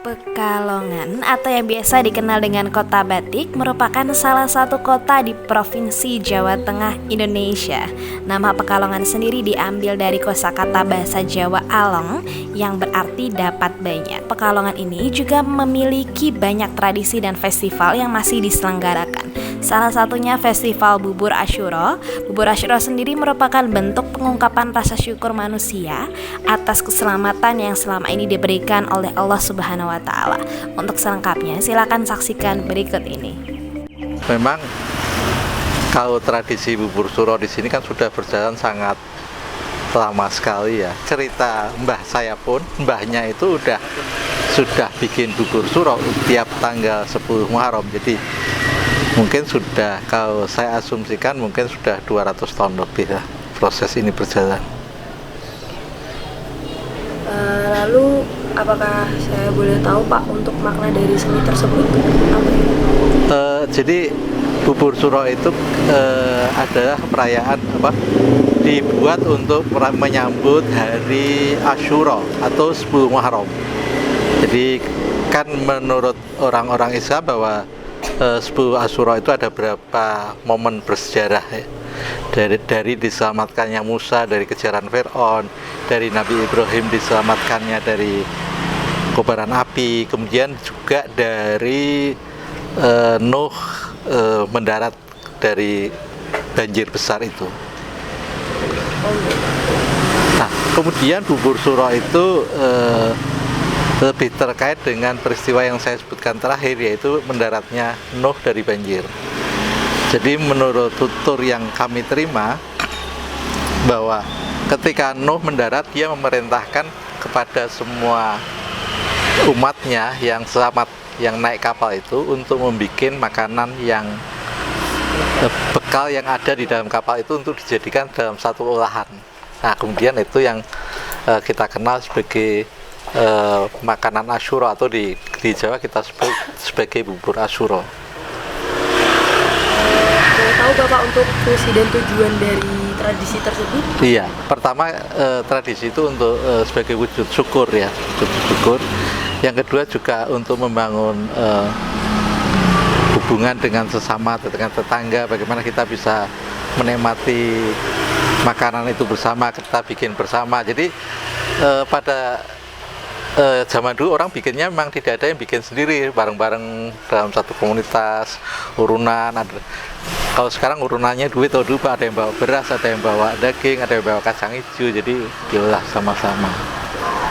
Pekalongan atau yang biasa dikenal dengan Kota Batik merupakan salah satu kota di Provinsi Jawa Tengah, Indonesia. Nama Pekalongan sendiri diambil dari kosakata bahasa Jawa along yang berarti dapat banyak. Pekalongan ini juga memiliki banyak tradisi dan festival yang masih diselenggarakan. Salah satunya Festival Bubur Asyura. Bubur Asyura sendiri merupakan bentuk pengungkapan rasa syukur manusia atas keselamatan yang selama ini diberikan oleh Allah Subhanahu wa Ta'ala. Untuk selengkapnya silakan saksikan berikut ini. Memang kalau tradisi bubur suro di sini kan sudah berjalan sangat lama sekali ya. Cerita mbah saya pun, mbahnya itu sudah bikin bubur suro tiap tanggal 10 Muharram. Jadi mungkin sudah, kalau saya asumsikan mungkin sudah 200 tahun lebih lah proses ini berjalan. Lalu apakah saya boleh tahu Pak untuk makna dari seni tersebut apa ya? Jadi bubur suro itu adalah perayaan dibuat untuk menyambut hari Asyura atau 10 Muharram. Jadi kan menurut orang-orang Islam bahwa 10 Asyura itu ada beberapa momen bersejarah ya. Dari diselamatkannya Musa dari kejaran Fir'aun, dari Nabi Ibrahim diselamatkannya dari kobaran api, kemudian juga dari Nuh mendarat dari banjir besar itu. Nah, kemudian bubur suro itu lebih terkait dengan peristiwa yang saya sebutkan terakhir, yaitu mendaratnya Nuh dari banjir. Jadi menurut tutur yang kami terima, bahwa ketika Nuh mendarat, dia memerintahkan kepada semua umatnya yang selamat, yang naik kapal itu, untuk membuat makanan yang bekal yang ada di dalam kapal itu untuk dijadikan dalam satu olahan. Nah, kemudian itu yang kita kenal sebagai makanan Asyura, atau di Jawa kita sebut sebagai bubur Asyura. Boleh tahu Bapak untuk fungsi dan tujuan dari tradisi tersebut? Iya, pertama tradisi itu untuk sebagai wujud syukur ya, wujud syukur. Yang kedua juga untuk membangun hubungan dengan sesama, dengan tetangga, bagaimana kita bisa menikmati makanan itu bersama, kita bikin bersama. Jadi pada zaman dulu orang bikinnya memang tidak ada yang bikin sendiri, bareng-bareng dalam satu komunitas, urunan. Kalau sekarang urunannya duit atau duit, ada yang bawa beras, ada yang bawa daging, ada yang bawa kacang hijau, jadi diolah sama-sama.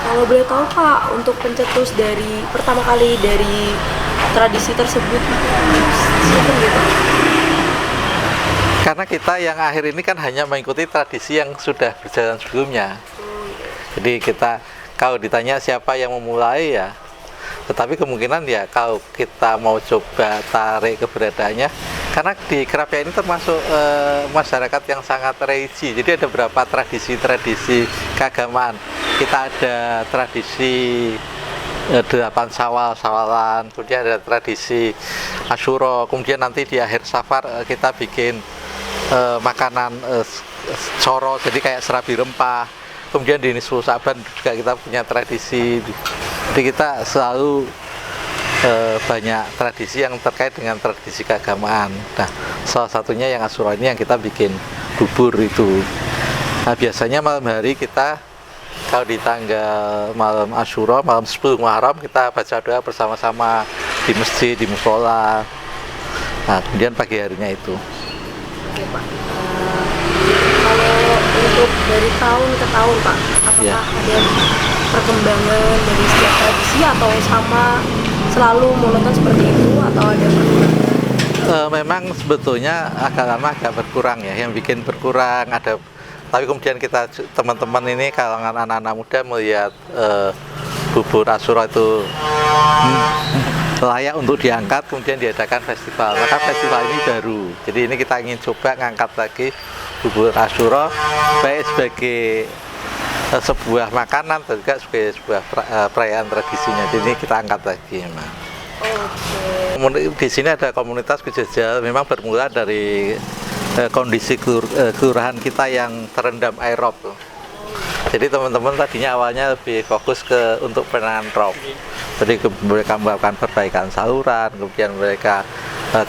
Kalau boleh tahu Pak, untuk pencetus dari pertama kali dari tradisi tersebut siapa gitu? Karena kita yang akhir ini kan hanya mengikuti tradisi yang sudah berjalan sebelumnya. Jadi kita, kalau ditanya siapa yang memulai ya, tetapi kemungkinan ya kalau kita mau coba tarik keberadaannya, karena di Kerapia ini termasuk masyarakat yang sangat religi. Jadi ada beberapa tradisi-tradisi keagamaan. Kita ada tradisi 8 Syawal, Syawalan, kemudian ada tradisi Asyura, kemudian nanti di akhir Safar kita bikin makanan coro, jadi kayak serabi rempah. Kemudian di Nisfu Sa'ban juga kita punya tradisi. Jadi kita selalu banyak tradisi yang terkait dengan tradisi keagamaan. Nah, salah satunya yang Asyura ini yang kita bikin bubur itu. Nah, biasanya malam hari kita, kalau di tanggal malam Asyura, malam 10 Muharram, kita baca doa bersama-sama di masjid, di musola. Nah, kemudian pagi harinya itu. Oke Pak. Kalau untuk dari tahun ke tahun Pak, apakah ada perkembangan dari setiap tradisi atau sama selalu monoton seperti itu, atau ada perkembangan? Memang sebetulnya agak lama agak berkurang ya, yang bikin berkurang ada. Tapi kemudian kita, teman-teman ini kalangan anak-anak muda melihat bubur Asyura itu layak untuk diangkat, kemudian diadakan festival. Maka festival ini baru. Jadi ini kita ingin coba ngangkat lagi bubur Asyura, baik sebagai sebuah makanan dan juga sebagai sebuah perayaan tradisinya. Jadi ini kita angkat lagi memang. Di sini ada komunitas Kujajal, memang bermula dari kondisi kelurahan kita yang terendam air rob. Jadi teman-teman tadinya awalnya lebih fokus ke untuk penanganan rop. Jadi mereka melakukan perbaikan saluran, kemudian mereka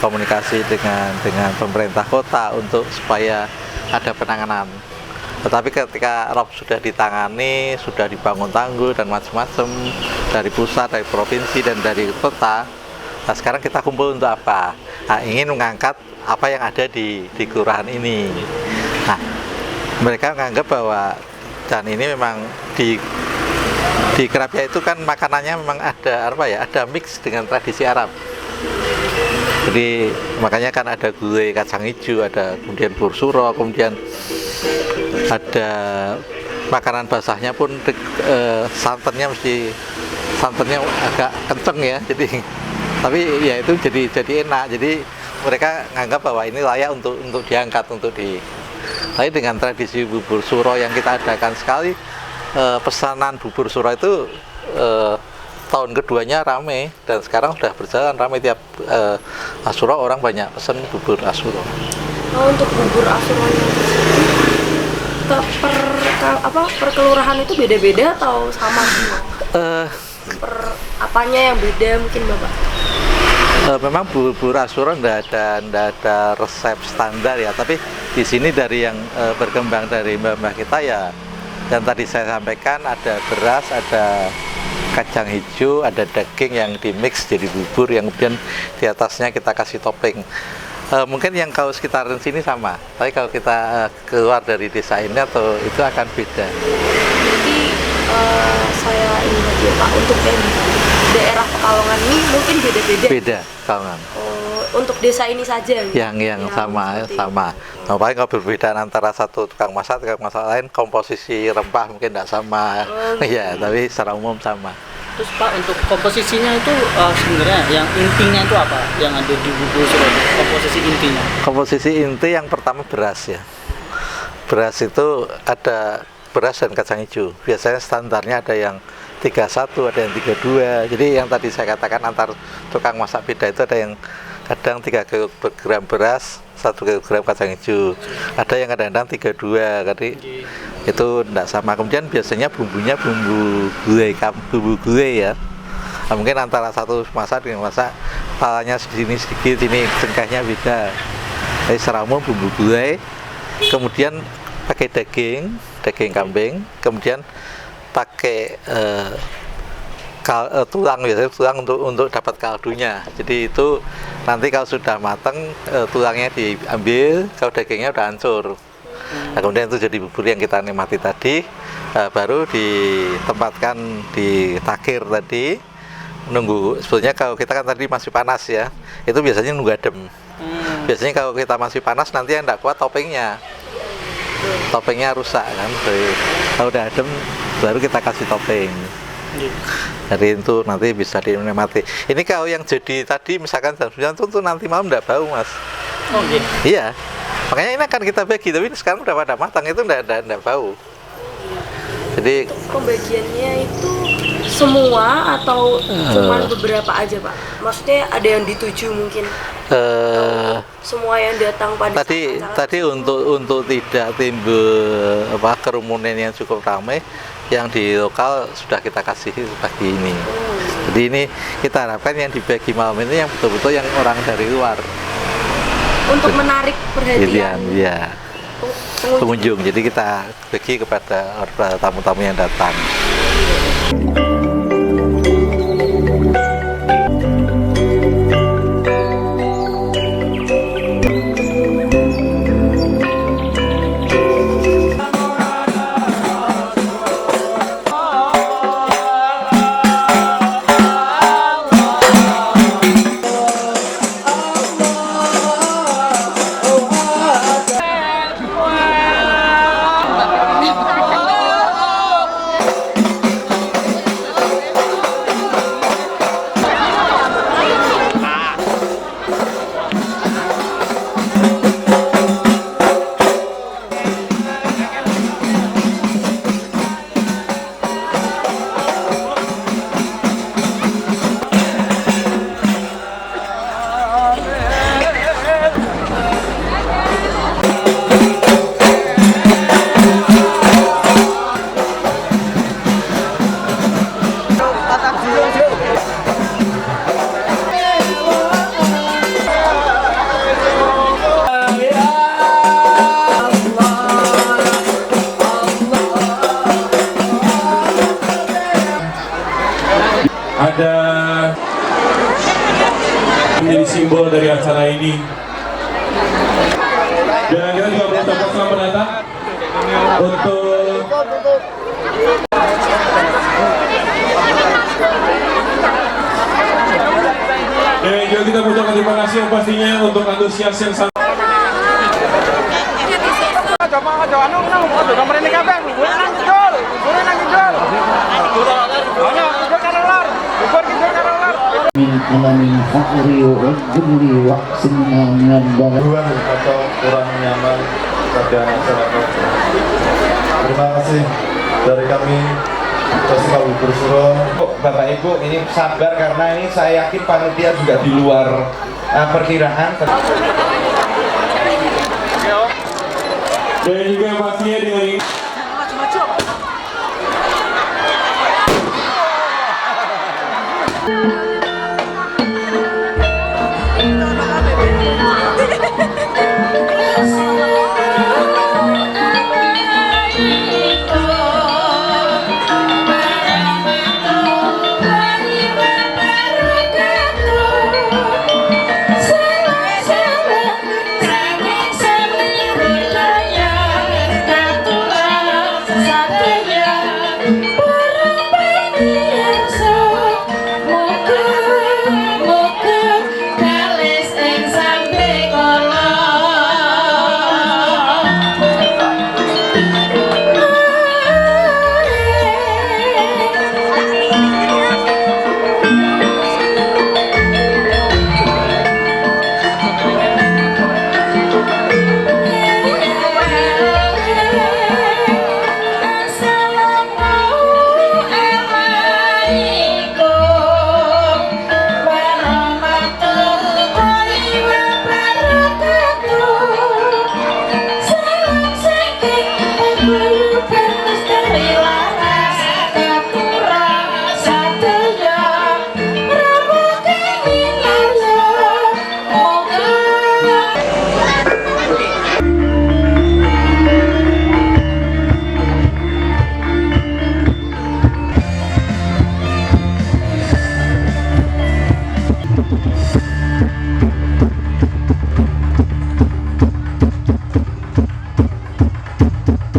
komunikasi dengan pemerintah kota untuk supaya ada penanganan. Tetapi ketika rop sudah ditangani, sudah dibangun tanggul dan macam-macam dari pusat, dari provinsi dan dari kota, nah sekarang kita kumpul untuk apa? Nah, ingin mengangkat apa yang ada di kelurahan ini. Nah, mereka menganggap bahwa dan ini memang di Kerapia itu kan makanannya memang ada apa ya? Ada mix dengan tradisi Arab. Jadi makanya kan ada gulai kacang hijau, ada kemudian bubur suro, kemudian ada makanan basahnya pun santannya agak kenceng ya. Jadi tapi ya itu jadi enak. Jadi mereka menganggap bahwa ini layak untuk diangkat tapi dengan tradisi bubur suro yang kita adakan sekali, pesanan bubur suro itu tahun keduanya rame dan sekarang sudah berjalan rame tiap Asyura orang banyak pesen bubur Asyura. Untuk bubur Asyuranya per kelurahan itu beda-beda atau sama semua? Per apanya yang beda mungkin Bapak? Memang bubur Asyura nggak ada resep standar ya, tapi di sini dari yang berkembang dari mbah-mbah kita ya, dan tadi saya sampaikan ada beras, ada kacang hijau, ada daging yang dimix jadi bubur yang kemudian di atasnya kita kasih topping. Mungkin yang kalau sekitaran sini sama, tapi kalau kita keluar dari desa ini atau itu akan beda. Jadi saya ingin lagi Pak, untuk yang di daerah Pekalongan ini mungkin beda-beda. Beda Pekalongan. Untuk desa ini saja. Yang sama. Nah, paling kalau berbeda antara satu tukang masak lain, komposisi rempah mungkin tidak sama. Ya, tapi secara umum sama. Terus Pak, untuk komposisinya itu sebenarnya yang intinya itu apa? Yang ada di bubur suro, komposisi intinya? Komposisi inti yang pertama beras ya. Beras itu ada beras dan kacang hijau. Biasanya standarnya ada yang 31, ada yang 32. Jadi yang tadi saya katakan antar tukang masak beda itu ada yang kadang 3 kg beras, 1 kg kacang hijau. Ada yang kadang-kadang 32, jadi itu tidak sama. Kemudian biasanya bumbunya bumbu gulai ya. Nah, mungkin antara satu masak dengan masak palanya sini sedikit, ini cengkehnya beda. Jadi secara umum bumbu gulai, kemudian pakai daging kambing, kemudian pakai tulang, biasanya tulang untuk dapat kaldunya. Jadi itu nanti kalau sudah matang tulangnya diambil, kalau dagingnya udah hancur. Nah, kemudian itu jadi bubur yang kita nikmati tadi, baru ditempatkan di takir tadi, nunggu. Sebetulnya kalau kita kan tadi masih panas ya, itu biasanya nunggu adem. Biasanya kalau kita masih panas nanti yang tidak kuat toppingnya rusak kan. Jadi, kalau udah adem baru kita kasih topping. Jadi itu nanti bisa dinikmati. Ini kalau yang jadi tadi misalkan jam 9 itu nanti malam tidak bau Mas. Oh gitu? Iya, makanya ini akan kita bagi, tapi sekarang udah pada matang itu tidak bau. Jadi pembagiannya itu semua atau cuma beberapa aja Pak? Maksudnya ada yang dituju mungkin? Semua yang datang pada tadi untuk tidak timbul kerumunan yang cukup ramai, yang di lokal sudah kita kasih bagi ini. Jadi ini kita harapkan yang dibagi malam ini yang betul-betul yang orang dari luar. Untuk menarik perhatian ya, pengunjung. Jadi kita bagi kepada tamu-tamu yang datang. ada menjadi simbol dari acara ini. Dan kita juga mengucapkan selamat datang untuk dan juga kita mengucapkan terima kasih yang pastinya untuk antusias yang sangat. Min fakri wa jumli wa sinnan Ruang atau kurang nyaman pada masyarakat. Terima kasih dari kami Festival Bubur Suro. Bapak Ibu ini sabar karena ini saya yakin panitia juga di luar perkiraan. Dan juga pastinya dengan ini.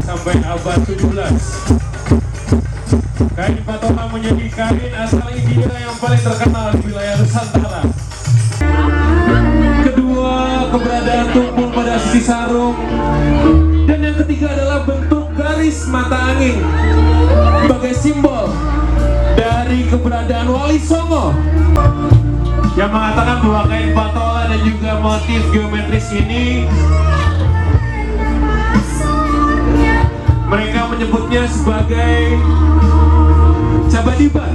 Sampai abad 17 kain patoka menjadi kain asal India yang paling terkenal di wilayah Nusantara. Kedua, keberadaan tumpul pada sisi sarung. Dan yang ketiga adalah bentuk garis mata angin sebagai simbol dari keberadaan Wali Songo, yang mengatakan bahwa kain patola dan juga motif geometris ini mereka menyebutnya sebagai cabadiban,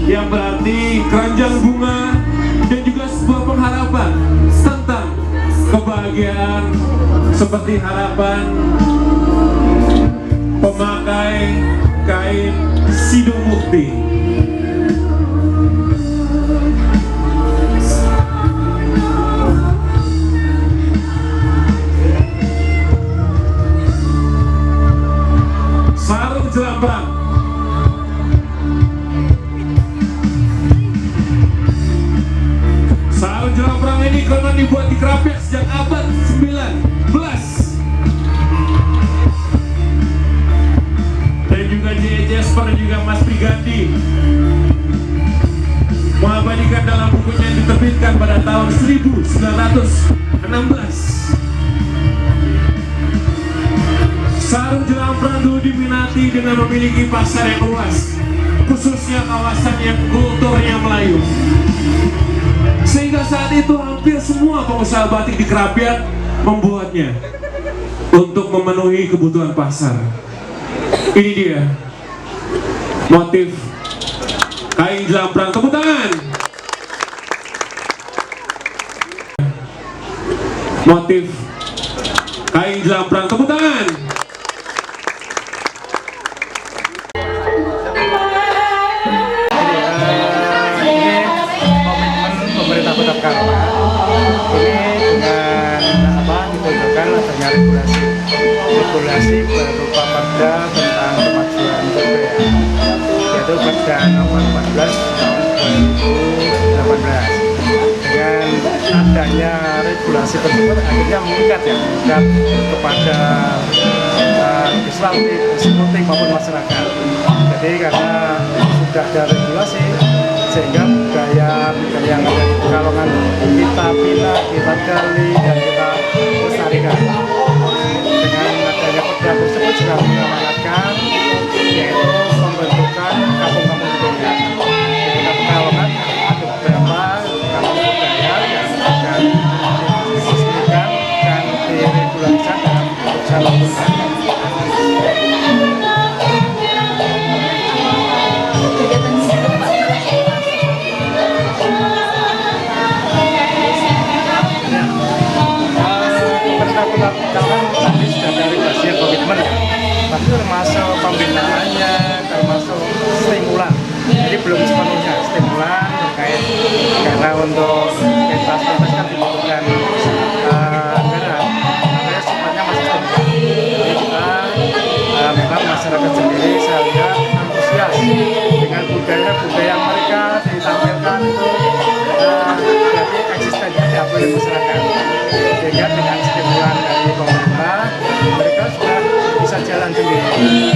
yang berarti keranjang bunga dan juga sebuah pengharapan tentang kebahagiaan, seperti harapan pemakai kain Sidung Mukti. Sarung jelambrang. Sarung jelambrang ini konon dibuat di Kerapiak sejak abad 19. Dan juga J.J. Jesper dan juga Mas Prigandi mengabadikan dalam bukunya yang diterbitkan pada tahun 1916. Sarung jelambrang dulu diminati dengan memiliki pasar yang luas, khususnya kawasan yang kulturnya Melayu. Sehingga saat itu hampir semua pengusaha batik di Kerapiak membuatnya untuk memenuhi kebutuhan pasar. Ini dia motif kain jelambrang. Tepuk tangan. Motif kain jelambrang. Tepuk tangan. Pemerintah Kota Pekalongan ini dengan ditunjukkan adanya regulasi berupa perda tentang kemajuan kebudayaan, yaitu itu pada nomor 14 tahun 2018. Dengan adanya regulasi tersebut akhirnya meningkat kepada eksekutif maupun masyarakat. Jadi karena sudah ada regulasi sehingga budaya yang ada di Pekalongan kita bina, kita gali, dan kita lestarikan. Dengan adanya perda tersebut sudah mengamanatkan yaitu pembentukan kampung-kampung budaya. Di Pekalongan ada beberapa kampung budaya yang sudah diresmikan dan diregulasikan dalam jalan budaya. Pekalongan tadi sudah ada regulasi komitmen ya, tapi termasuk pembinaannya, termasuk stimulan. Jadi belum sepenuhnya stimulan terkait karena untuk infrastruktur kan dibutuhkan anggaran, makanya sifatnya masih stimulan. Jadi kita memang masyarakat sendiri saya lihat antusias dengan budaya mereka ditampilkan itu berarti eksistensinya diakui oleh masyarakat. Sehingga dengan stimulan dari pemerintah mereka sudah bisa jalan sendiri.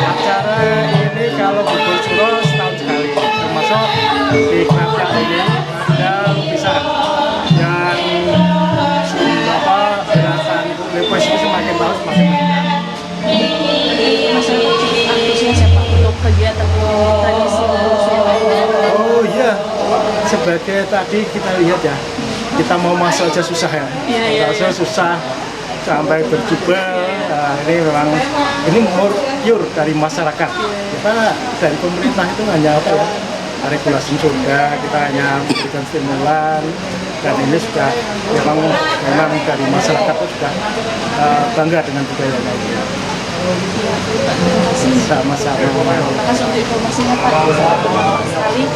Acara ini kalau Bubur Suro setahun sekali, termasuk di Kerapia ini ada lukisan yang gerakan Lepois itu semakin tahun semakin meningkat. Masyarakat antusias ya Pak untuk kegiatan tradisi Bubur Suro. Oh iya, sebagai tadi kita lihat ya, kita mau masuk aja susah ya, masuk susah sampai berjubel. Nah, ini memang ini pure dari masyarakat. Kita dari pemerintah itu hanya apa ya, regulasi sudah, kita hanya memberikan stimulan, dan ini sudah memang dari masyarakat itu sudah bangga dengan budaya ini. Sama-sama. Terima kasih untuk informasinya Pak. Sangat sekali.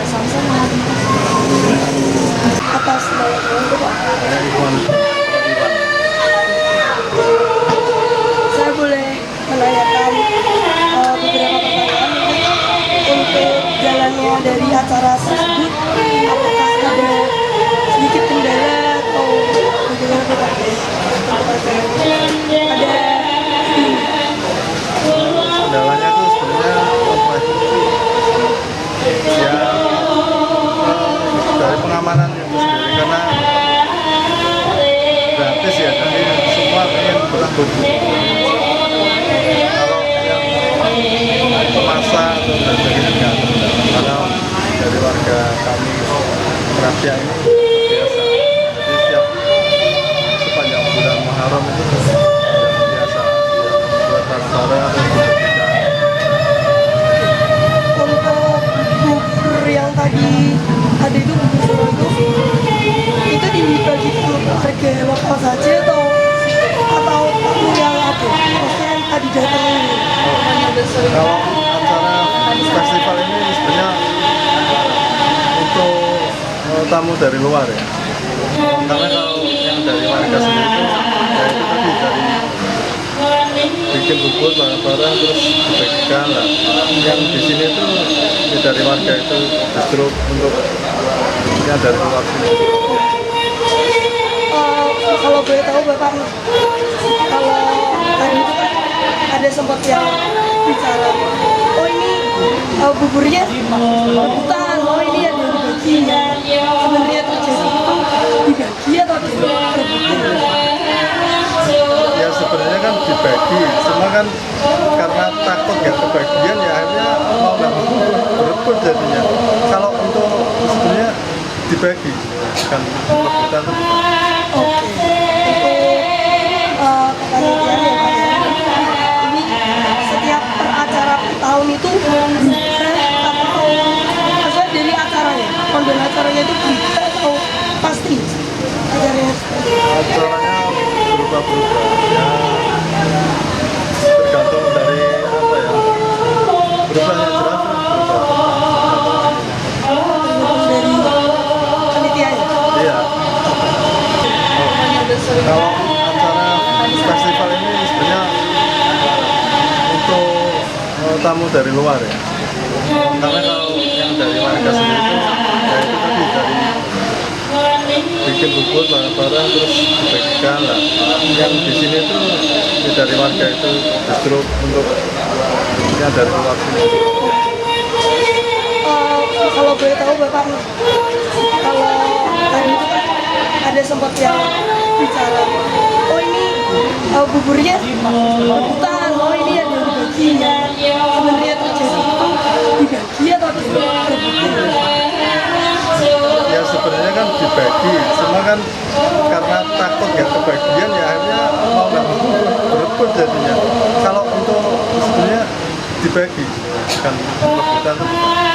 Sama-sama. Atas nama itu Pak. Saya boleh menanyakan beberapa pertanyaan untuk jalannya dari acara tersebut. Apakah ada sedikit kendala atau bagaimana Pak? Ada kendalanya itu sebenarnya apa ya, dari pengamanan itu sendiri karena gratis ya, jadi semua ingin berangkat. Kalau yang masa atau dan sebagainya nggak terjadi, karena dari warga kami Kerapia ini biasa, jadi setiap sepanjang bulan Muharram itu biasa buat acara yang tadi ada itu Bubur Suro itu dibagi ke warga lokal saja atau tamu yang ada maksudnya yang tadi datang ini. Kalau acara festival ini sebenarnya untuk tamu dari luar ya, karena kalau yang dari warga sendiri itu ya itu tadi dari bikin bubur barang-barang terus dibagikan lah. Yang di sini itu ya dari warga itu justru untuk yang dari luar sini. Kalau boleh tahu Bapak, kalau tadi itu kan ada sempat yang bicara, oh ini buburnya rebutan, oh ini ada dibagi ya. Sebenarnya terjadi itu dibagi atau rebutan? Ya sebenarnya kan dibagi, semua kan karena takut ya kebagian ya akhirnya mau nggak mau berebut jadinya. Kalau untuk sebenarnya dibagi, kan rebutan. Oke, untuk kepanitiaan ya Pak ya. Ini setiap per acara per tahun itu atau maksudnya dari acaranya, konten acaranya itu berita atau pasti acaranya? Acaranya berubah-berubah ya, tergantung dari apa ya, berubahnya jelas berubah. Dari panitia ya? Iya. Kalau acara tamu dari luar ya. Karena kalau yang dari warga sendiri itu ya itu tadi dari bikin bubur bareng-bareng terus dibagikan lah. Yang di sini itu ya dari warga itu justru untuk yang dari luar sini. Kalau boleh tahu Bapak, kalau tadi itu kan ada sempat yang bicara, oh ini buburnya rebutan, oh ini ada yang dibagi. Sebenarnya terjadi itu dibagi atau direbutin? Ya sebenarnya kan dibagi, cuma kan karena takut nggak kebagian ya akhirnya mau nggak mau berebut jadinya. Kalau untuk sebenarnya dibagi, kan rebutan itu bukan.